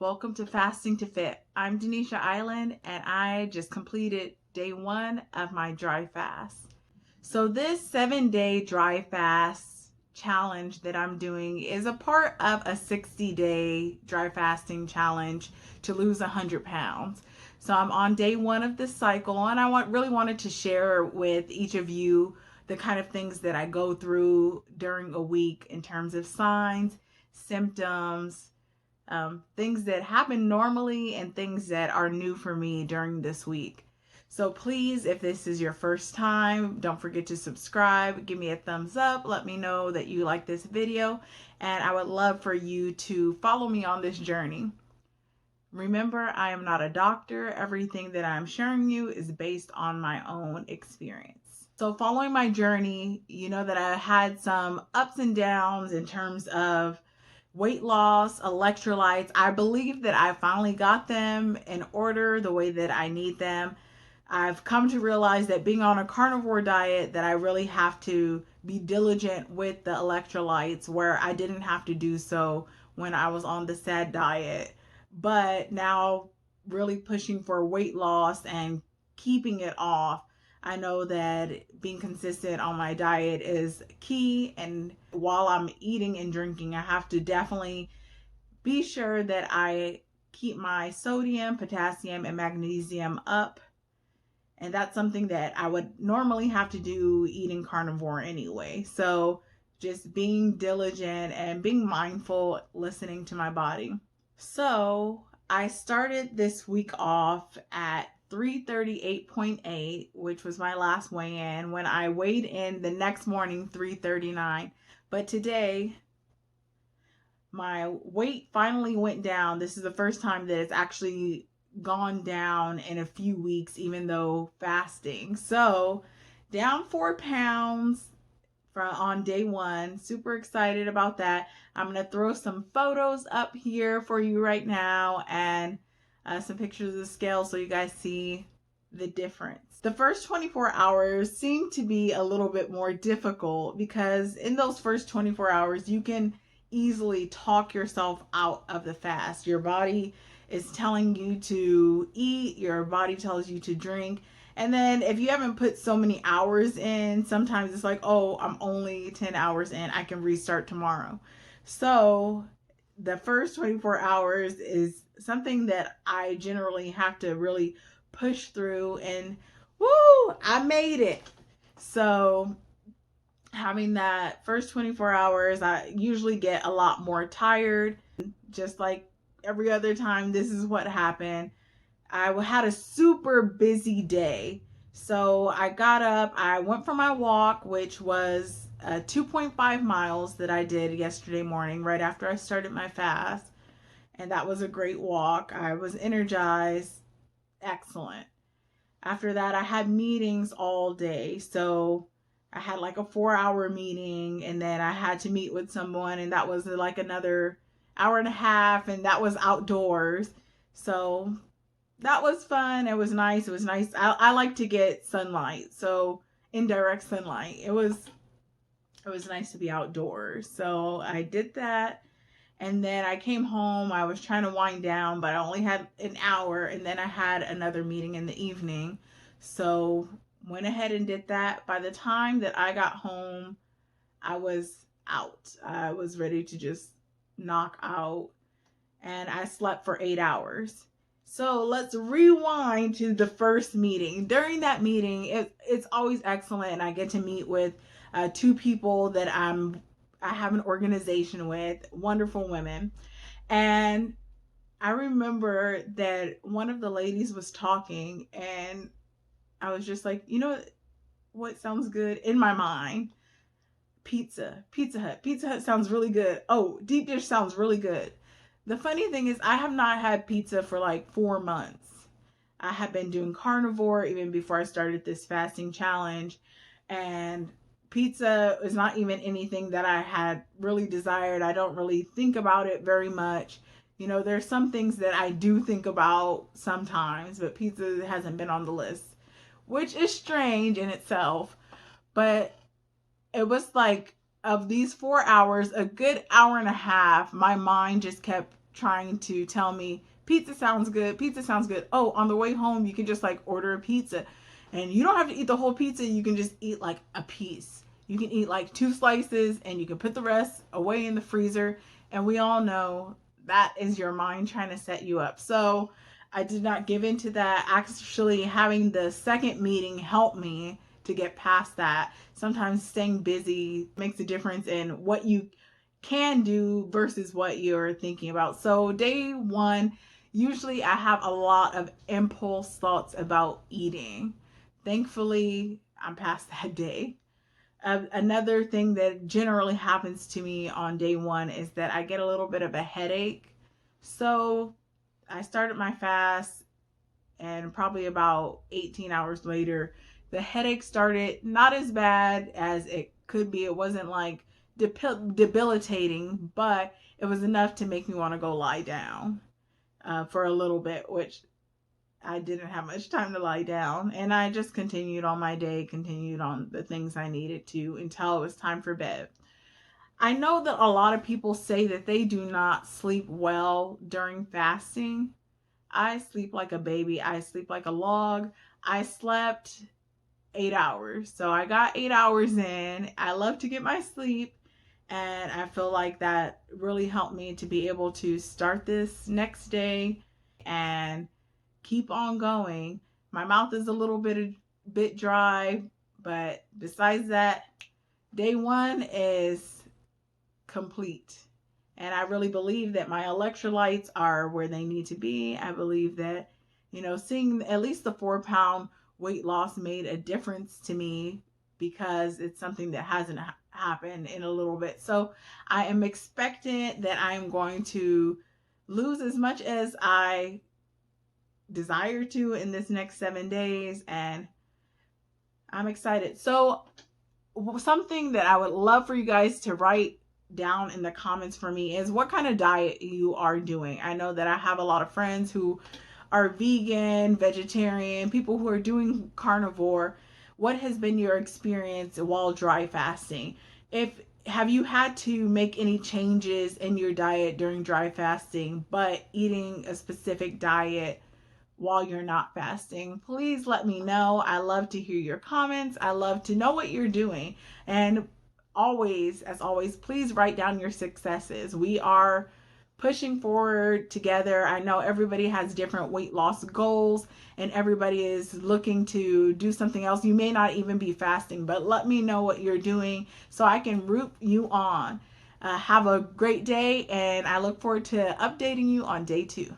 Welcome to Fasting to Fit. I'm Denisha Island and I just completed day 1 of my dry fast. So this 7-day dry fast challenge that I'm doing is a part of a 60-day dry fasting challenge to lose 100 pounds. So I'm on day 1 of this cycle and I really wanted to share with each of you the kind of things that I go through during a week in terms of signs, symptoms, things that happen normally and things that are new for me during this week. So please, if this is your first time, don't forget to subscribe, give me a thumbs up, let me know that you like this video, and I would love for you to follow me on this journey. Remember, I am not a doctor. Everything that I'm sharing you is based on my own experience. So following my journey, you know that I had some ups and downs in terms of weight loss, electrolytes. I believe that I finally got them in order the way that I need them. I've come to realize that being on a carnivore diet, that I really have to be diligent with the electrolytes, where I didn't have to do so when I was on the SAD diet. But now really pushing for weight loss and keeping it off, I know that being consistent on my diet is key. And while I'm eating and drinking, I have to definitely be sure that I keep my sodium, potassium, and magnesium up. And that's something that I would normally have to do eating carnivore anyway. So just being diligent and being mindful, listening to my body. So I started this week off at 338.8, which was my last weigh-in. When I weighed in the next morning, 339. But today, my weight finally went down. This is the first time that it's actually gone down in a few weeks, even though fasting. So down 4 pounds on day 1. Super excited about that. I'm going to throw some photos up here for you right now and some pictures of the scale so you guys see the difference. The first 24 hours seem to be a little bit more difficult because in those first 24 hours, you can easily talk yourself out of the fast. Your body is telling you to eat, your body tells you to drink. And then if you haven't put so many hours in, sometimes it's like, oh, I'm only 10 hours in, I can restart tomorrow. So the first 24 hours is something that I generally have to really push through, and woo, I made it. So having that first 24 hours, I usually get a lot more tired. Just like every other time, this is what happened. I had a super busy day. So I got up, I went for my walk, which was 2.5 miles that I did yesterday morning right after I started my fast. And that was a great walk. I was energized. Excellent. After that, I had meetings all day. So I had like a 4-hour meeting, and then I had to meet with someone, and that was like another hour and a half, and that was outdoors. So that was fun. It was nice. It was nice. I like to get sunlight, so indirect sunlight. It was nice to be outdoors. So I did that, and then I came home. I was trying to wind down, but I only had an hour, and then I had another meeting in the evening. So went ahead and did that. By the time that I got home, I was out. I was ready to just knock out, and I slept for 8 hours. So let's rewind to the first meeting. During that meeting, it's always excellent, and I get to meet with 2 people that I have an organization with, wonderful women. And I remember that one of the ladies was talking, and I was just like, you know what sounds good in my mind? Pizza Hut. Pizza Hut sounds really good. Oh, deep dish sounds really good. The funny thing is, I have not had pizza for like 4 months. I have been doing carnivore even before I started this fasting challenge, and pizza is not even anything that I had really desired. I don't really think about it very much. You know, there's some things that I do think about sometimes, but pizza hasn't been on the list, which is strange in itself. But it was like, of these 4 hours, a good hour and a half, my mind just kept trying to tell me pizza sounds good, pizza sounds good. Oh, on the way home you can just like order a pizza and you don't have to eat the whole pizza, you can just eat like a piece. You can eat like 2 slices and you can put the rest away in the freezer. And we all know that is your mind trying to set you up. So I did not give in to that. Actually, having the second meeting helped me to get past that. Sometimes staying busy makes a difference in what you can do versus what you're thinking about. So, day one, usually I have a lot of impulse thoughts about eating. Thankfully, I'm past that day. Another thing that generally happens to me on day one is that I get a little bit of a headache. So, I started my fast, and probably about 18 hours later, the headache started. Not as bad as it could be. It wasn't like debilitating, but it was enough to make me want to go lie down for a little bit, which I didn't have much time to lie down. And I just continued on my day, continued on the things I needed to until it was time for bed. I know that a lot of people say that they do not sleep well during fasting. I sleep like a baby. I sleep like a log. I slept 8 hours. So I got 8 hours in. I love to get my sleep. And I feel like that really helped me to be able to start this next day and keep on going. My mouth is a little bit dry, but besides that, day one is complete. And I really believe that my electrolytes are where they need to be. I believe that, seeing at least the 4-pound weight loss made a difference to me because it's something that hasn't happened in a little bit. So I am expectant that I am going to lose as much as I desire to in this next 7 days. And I'm excited. So something that I would love for you guys to write down in the comments for me is what kind of diet you are doing. I know that I have a lot of friends who are vegan, vegetarian, people who are doing carnivore. What has been your experience while dry fasting? Have you had to make any changes in your diet during dry fasting, but eating a specific diet while you're not fasting? Please let me know. I love to hear your comments. I love to know what you're doing. And always, as always, please write down your successes. We are pushing forward together. I know everybody has different weight loss goals and everybody is looking to do something else. You may not even be fasting, but let me know what you're doing so I can root you on. Have a great day, and I look forward to updating you on day 2.